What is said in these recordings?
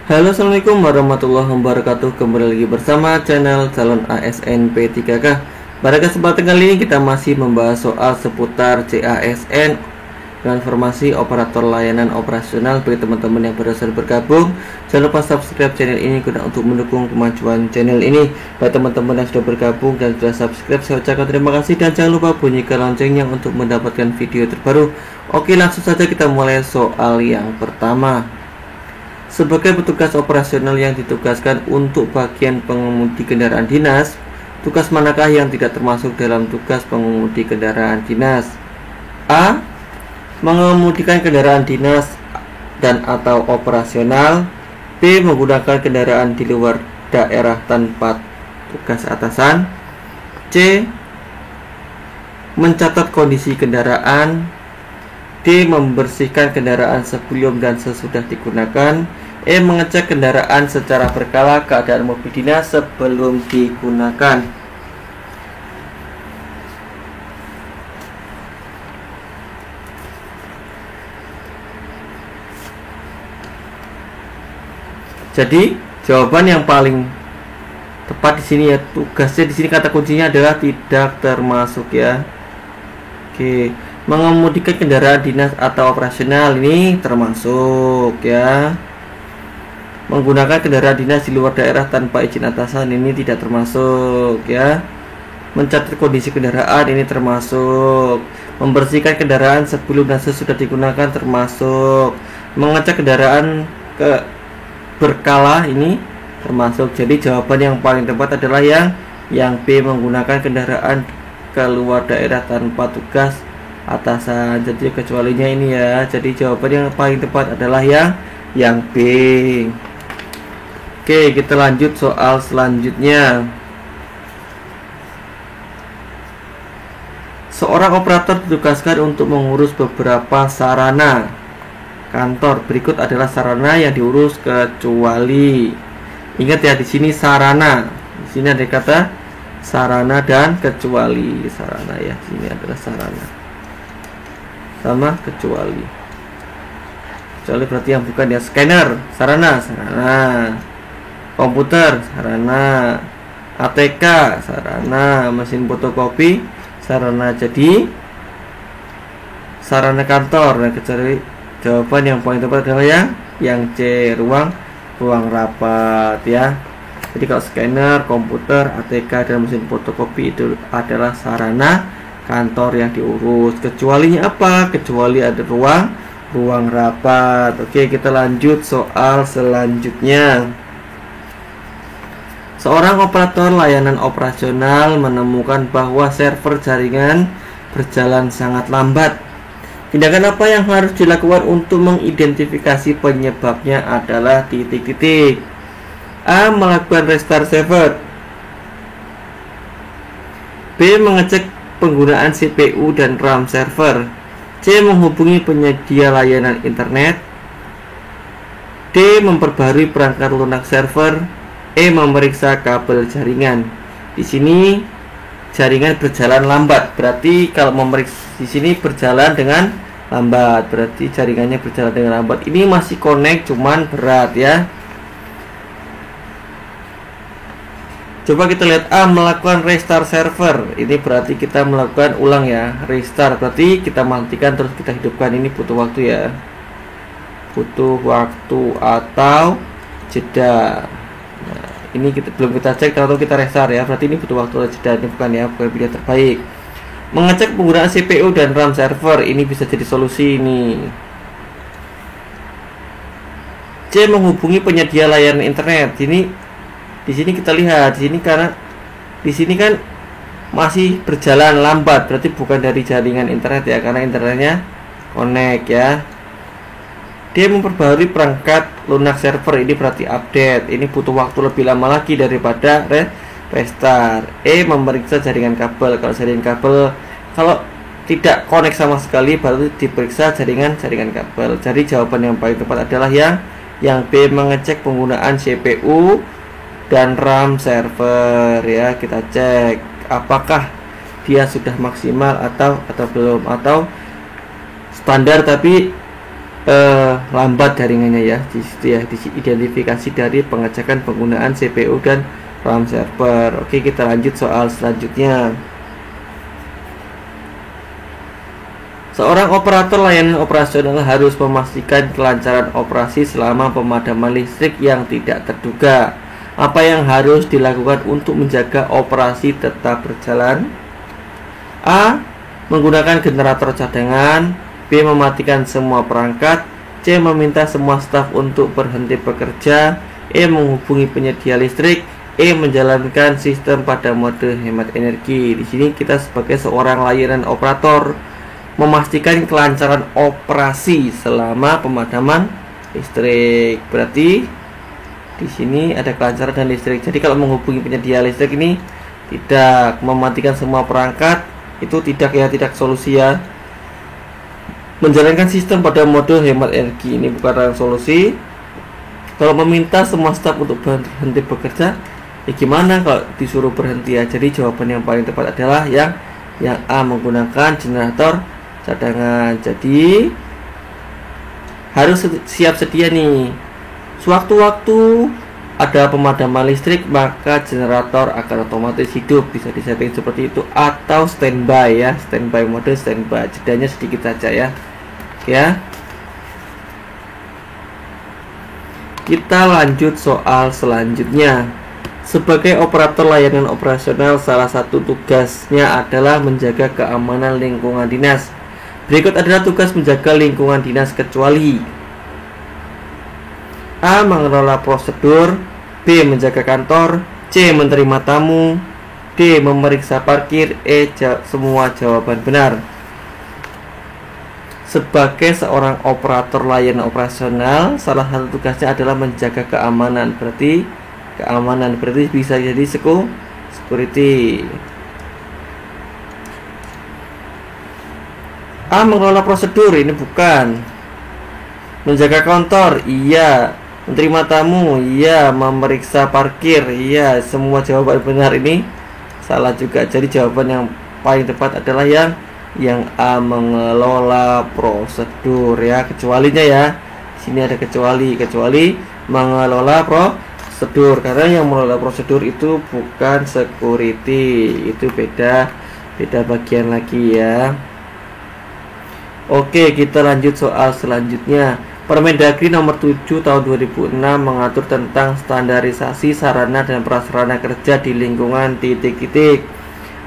Halo, assalamualaikum warahmatullahi wabarakatuh. Kembali lagi bersama channel calon ASN P3K. Pada kesempatan kali ini kita masih membahas soal seputar CASN dengan informasi operator layanan operasional. Bagi teman-teman yang baru saja bergabung, jangan lupa subscribe channel ini guna untuk mendukung kemajuan channel ini. Bagi teman-teman yang sudah bergabung dan sudah subscribe, saya ucapkan terima kasih dan jangan lupa bunyikan loncengnya untuk mendapatkan video terbaru. Oke, langsung saja kita mulai soal yang pertama. Sebagai petugas operasional yang ditugaskan untuk bagian pengemudi kendaraan dinas, tugas manakah yang tidak termasuk dalam tugas pengemudi kendaraan dinas? A. Mengemudikan kendaraan dinas dan atau operasional. B. Menggunakan kendaraan di luar daerah tanpa tugas atasan. C. Mencatat kondisi kendaraan. D. Membersihkan kendaraan sebelum dan sesudah digunakan. E. Mengecek kendaraan secara berkala keadaan mobil dinas sebelum digunakan. Jadi jawaban yang paling tepat di sini ya, tugasnya di sini kata kuncinya adalah tidak termasuk ya. Oke. Mengemudikan kendaraan dinas atau operasional ini termasuk ya. Menggunakan kendaraan dinas di luar daerah tanpa izin atasan ini tidak termasuk ya. Mencatat kondisi kendaraan ini termasuk. Membersihkan kendaraan sebelum dan sesudah digunakan termasuk. Mengecek kendaraan berkala ini termasuk. Jadi jawaban yang paling tepat adalah yang B, menggunakan kendaraan keluar daerah tanpa tugas atasan. Jadi kecualinya ini ya. Jadi jawaban yang paling tepat adalah yang B. Oke, kita lanjut soal selanjutnya. Seorang operator ditugaskan untuk mengurus beberapa sarana kantor. Berikut adalah sarana yang diurus kecuali. Ingat ya, di sini sarana. Di sini ada kata sarana dan kecuali. Sarana ya, di sini adalah sarana sama kecuali. Kecuali berarti yang bukan ya. Scanner, sarana. Komputer, sarana. ATK, sarana. Mesin fotokopi, sarana. Jadi sarana kantor. Nah, kecuali jawaban yang paling tepat adalah yang C, ruang rapat ya. Jadi kalau scanner, komputer, ATK dan mesin fotokopi itu adalah sarana kantor yang diurus. Kecualinya apa? Kecuali ada ruang rapat. Oke, kita lanjut soal selanjutnya. Seorang operator layanan operasional menemukan bahwa server jaringan berjalan sangat lambat. Tindakan apa yang harus dilakukan untuk mengidentifikasi penyebabnya adalah titik-titik. A. Melakukan restart server. B. Mengecek penggunaan CPU dan RAM server. C. Menghubungi penyedia layanan internet. D. Memperbarui perangkat lunak server. E. Memeriksa kabel jaringan. Di sini jaringan berjalan lambat. Berarti kalau memeriksa di sini berjalan dengan lambat, berarti jaringannya berjalan dengan lambat. Ini masih connect cuman berat ya. Coba kita lihat A. Melakukan restart server. Ini berarti kita melakukan ulang ya. Restart berarti kita matikan terus kita hidupkan. Ini butuh waktu ya. Butuh waktu atau jeda. Nah, ini belum kita cek atau kita restart ya. Berarti ini butuh waktu atau jeda. Ini bukan ya, bukan pilihan terbaik. Mengecek penggunaan CPU dan RAM server. Ini bisa jadi solusi ini. C. Menghubungi penyedia layanan internet. Di sini kita lihat di sini karena di sini kan masih berjalan lambat, berarti bukan dari jaringan internet ya, karena internetnya connect ya. Dia memperbarui perangkat lunak server, ini berarti update. Ini butuh waktu lebih lama lagi daripada restart. E. Memeriksa jaringan kabel. Kalau jaringan kabel kalau tidak connect sama sekali baru diperiksa jaringan kabel. Jadi jawaban yang paling tepat adalah yang B. Mengecek penggunaan CPU dan RAM server ya. Kita cek apakah dia sudah maksimal atau belum, atau standar tapi lambat jaringannya ya. Di situ ya, diidentifikasi dari pengecekan penggunaan CPU dan RAM server. Oke, kita lanjut soal selanjutnya. Seorang operator layanan operasional harus memastikan kelancaran operasi selama pemadaman listrik yang tidak terduga. Apa yang harus dilakukan untuk menjaga operasi tetap berjalan? A. Menggunakan generator cadangan. B. Mematikan semua perangkat. C. Meminta semua staf untuk berhenti bekerja. E. Menghubungi penyedia listrik. E. Menjalankan sistem pada mode hemat energi. Di sini kita sebagai seorang layanan operator memastikan kelancaran operasi selama pemadaman listrik. Berarti di sini ada kelancaran dan listrik. Jadi kalau menghubungi penyedia listrik ini tidak, mematikan semua perangkat itu tidak ya, tidak solusi ya. Menjalankan sistem pada mode hemat energi ini bukan solusi. Kalau meminta semua staf untuk berhenti bekerja, ya gimana kalau disuruh berhenti ya? Jadi jawaban yang paling tepat adalah yang A, menggunakan generator cadangan. Jadi harus siap sedia nih. Sewaktu-waktu ada pemadaman listrik, maka generator akan otomatis hidup. Bisa disetting seperti itu atau standby ya, standby mode, standby. Jedanya sedikit saja ya. Oke ya. Kita lanjut soal selanjutnya. Sebagai operator layanan operasional, salah satu tugasnya adalah menjaga keamanan lingkungan dinas. Berikut adalah tugas menjaga lingkungan dinas kecuali: A. Mengelola prosedur. B. Menjaga kantor. C. Menerima tamu. D. Memeriksa parkir. E. Semua jawaban benar. Sebagai seorang operator layanan operasional, salah satu tugasnya adalah menjaga keamanan. Berarti bisa jadi security. A. Mengelola prosedur, ini bukan. Menjaga kantor, iya. Menerima tamu, iya. Memeriksa parkir, iya. Semua jawaban benar, ini salah juga. Jadi jawaban yang paling tepat adalah yang A. Mengelola prosedur ya. Kecualinya ya, di sini ada kecuali mengelola prosedur, karena yang mengelola prosedur itu bukan security, itu beda bagian lagi ya. Oke, kita lanjut soal selanjutnya. Permendagri nomor 7 tahun 2006 mengatur tentang standarisasi sarana dan prasarana kerja di lingkungan titik-titik.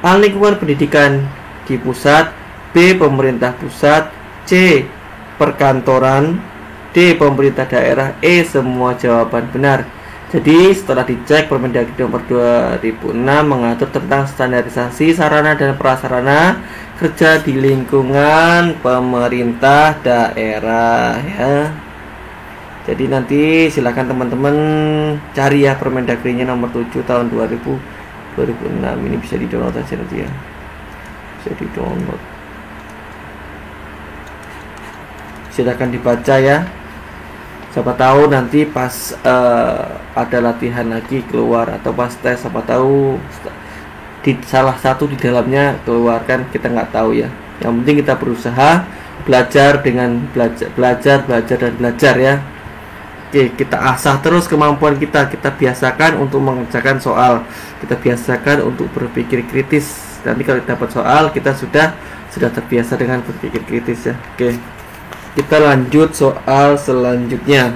A. Lingkungan pendidikan di pusat. B. Pemerintah pusat. C. Perkantoran. D. Pemerintah daerah. E. Semua jawaban benar. Jadi setelah dicek, Permendagri nomor 2006 mengatur tentang standarisasi sarana dan prasarana kerja di lingkungan pemerintah daerah ya. Jadi nanti silakan teman-teman cari ya Permendagri-nya nomor 7 tahun 2006. Ini bisa di-download aja nanti ya. Bisa di-download. Silakan dibaca ya. Siapa tahu nanti pas ada latihan lagi keluar, atau pas tes, siapa tahu di salah satu di dalamnya keluarkan, kita nggak tahu ya. Yang penting kita berusaha belajar dengan belajar dan belajar ya. Oke, kita asah terus kemampuan kita biasakan untuk mengerjakan soal, kita biasakan untuk berpikir kritis. Nanti kalau dapat soal kita sudah terbiasa dengan berpikir kritis ya. Oke, kita lanjut soal selanjutnya.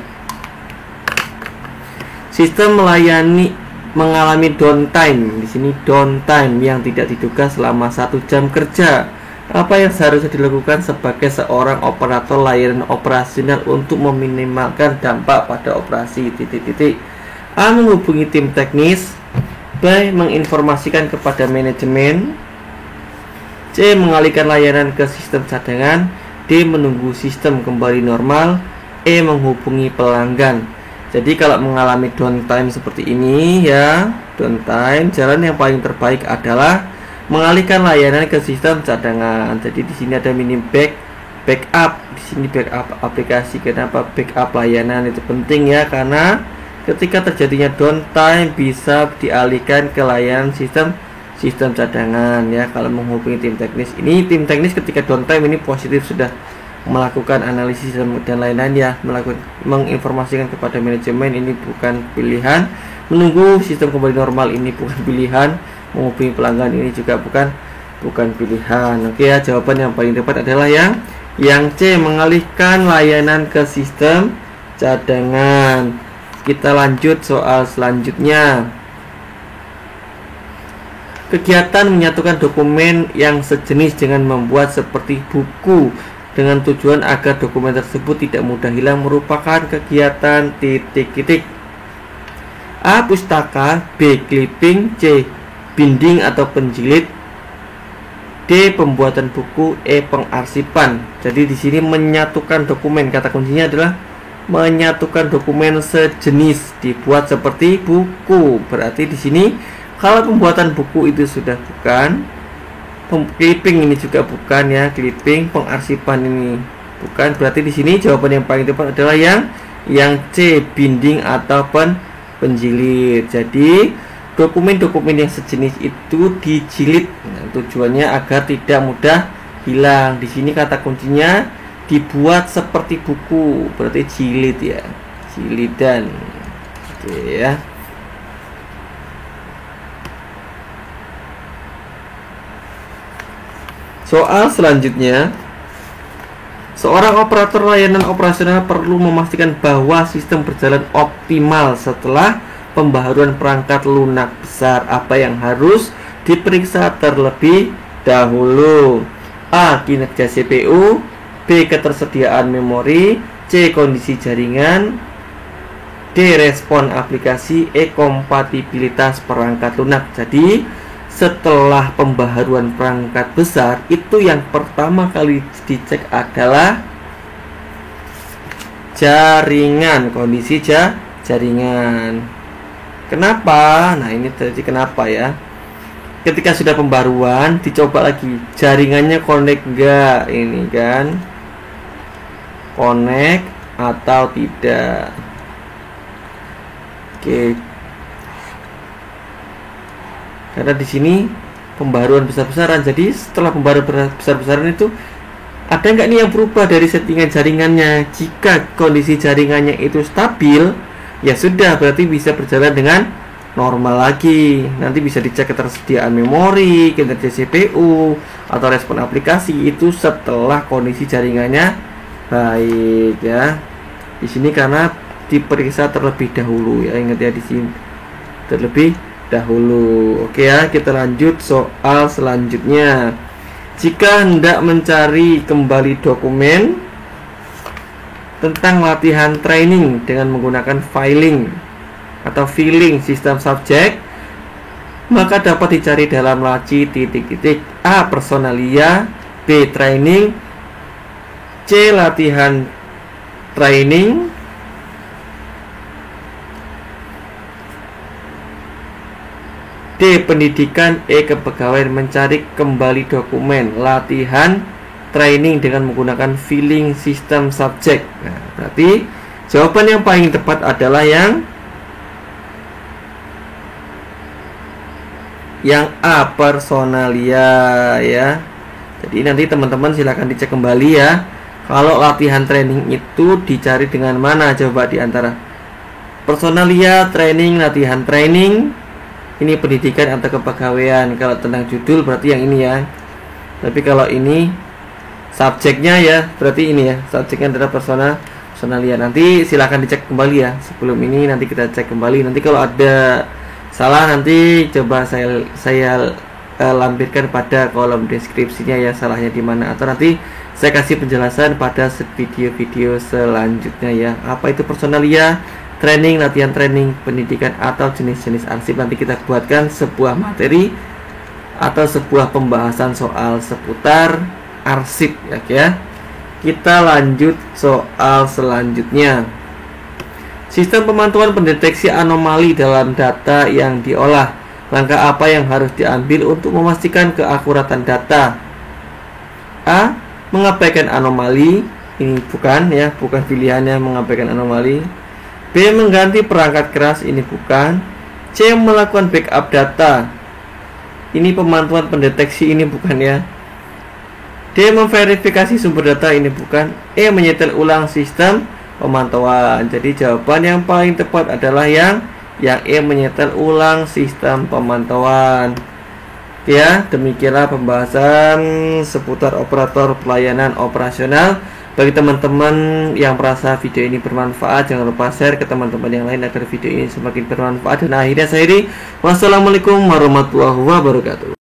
Sistem mengalami downtime. Di sini downtime yang tidak diduga selama 1 jam kerja. Apa yang seharusnya dilakukan sebagai seorang operator layanan operasional untuk meminimalkan dampak pada operasi titik-titik? A. Menghubungi tim teknis. B. Menginformasikan kepada manajemen. C. Mengalihkan layanan ke sistem cadangan. D. Menunggu sistem kembali normal. E. Menghubungi pelanggan. Jadi kalau mengalami downtime seperti ini ya, downtime, jalan yang paling terbaik adalah mengalihkan layanan ke sistem cadangan. Jadi di sini ada mini backup. Di sini backup aplikasi. Kenapa backup layanan itu penting ya? Karena ketika terjadinya downtime bisa dialihkan ke layanan sistem cadangan ya. Kalau menghubungi tim teknis, ini tim teknis ketika downtime ini positif sudah melakukan analisis dan lain-lain ya, menginformasikan kepada manajemen ini bukan pilihan, menunggu sistem kembali normal ini bukan pilihan, menghubungi pelanggan ini juga bukan pilihan. Oke ya, jawaban yang paling tepat adalah yang C, mengalihkan layanan ke sistem cadangan. Kita lanjut soal selanjutnya. Kegiatan menyatukan dokumen yang sejenis dengan membuat seperti buku dengan tujuan agar dokumen tersebut tidak mudah hilang merupakan kegiatan titik-titik. A. Pustaka, B. Clipping, C. Binding atau penjilid, D. Pembuatan buku, E. Pengarsipan. Jadi di sini menyatukan dokumen, kata kuncinya adalah menyatukan dokumen sejenis dibuat seperti buku. Berarti di sini kalau pembuatan buku itu sudah bukan, clipping ini juga bukan ya, clipping, pengarsipan ini bukan. Berarti di sini jawaban yang paling tepat adalah yang C, binding atau penjilid. Jadi dokumen-dokumen yang sejenis itu dijilid. Nah, tujuannya agar tidak mudah hilang. Di sini kata kuncinya dibuat seperti buku. Berarti jilid ya, jilidan. Oke ya. Soal selanjutnya, seorang operator layanan operasional perlu memastikan bahwa sistem berjalan optimal setelah pembaharuan perangkat lunak besar. Apa yang harus diperiksa terlebih dahulu? A. Kinerja CPU, B. Ketersediaan memori, C. Kondisi jaringan, D. Respon aplikasi, E. Kompatibilitas perangkat lunak. Jadi setelah pembaharuan perangkat besar, itu yang pertama kali dicek adalah jaringan, kondisi jaringan. Kenapa? Nah ini tadi kenapa ya. Ketika sudah pembaruan, dicoba lagi jaringannya connect enggak, ini kan connect atau tidak. Oke. Karena di sini pembaruan besar-besaran, jadi setelah pembaruan besar-besaran itu ada nggak nih yang berubah dari settingan jaringannya? Jika kondisi jaringannya itu stabil, ya sudah, berarti bisa berjalan dengan normal lagi. Nanti bisa dicek ketersediaan memori, kinerja CPU, atau respon aplikasi itu setelah kondisi jaringannya baik ya. Di sini karena diperiksa terlebih dahulu ya, ingat ya, di sini terlebih dahulu. Oke ya, kita lanjut soal selanjutnya. Jika hendak mencari kembali dokumen tentang latihan training dengan menggunakan filing atau filing sistem subjek, maka dapat dicari dalam laci titik-titik. A. Personalia, B. Training, C. Latihan training, D. Pendidikan, E. Kepegawaian. Mencari kembali dokumen latihan training dengan menggunakan filing system subject. Nah, berarti jawaban yang paling tepat adalah yang A. Personalia ya. Jadi nanti teman-teman silahkan dicek kembali ya. Kalau latihan training itu dicari dengan mana? Coba di antara personalia, training, latihan training. Ini pendidikan atau kepegawaian. Kalau tentang judul berarti yang ini ya. Tapi kalau ini subjeknya ya, berarti ini ya. Subjeknya adalah personalia. Nanti silahkan dicek kembali ya. Sebelum ini nanti kita cek kembali. Nanti kalau ada salah nanti coba saya lampirkan pada kolom deskripsinya ya, salahnya di mana, atau nanti saya kasih penjelasan pada video-video selanjutnya ya. Apa itu personalia, training, latihan training, pendidikan, atau jenis-jenis arsip. Nanti kita buatkan sebuah materi atau sebuah pembahasan soal seputar arsip ya. Kita lanjut soal selanjutnya. Sistem pemantauan pendeteksi anomali dalam data yang diolah. Langkah apa yang harus diambil untuk memastikan keakuratan data? A. Mengabaikan anomali. Ini bukan ya, bukan pilihannya mengabaikan anomali. B. Mengganti perangkat keras. Ini bukan. C. Melakukan backup data. Ini pemantauan pendeteksi, ini bukan ya. D. Memverifikasi sumber data. Ini bukan. E. Menyetel ulang sistem pemantauan. Jadi jawaban yang paling tepat adalah yang E. Menyetel ulang sistem pemantauan. Ya, demikianlah pembahasan seputar operator pelayanan operasional. Bagi teman-teman yang merasa video ini bermanfaat, jangan lupa share ke teman-teman yang lain agar video ini semakin bermanfaat. Dan akhirnya saya ini, wassalamualaikum warahmatullahi wabarakatuh.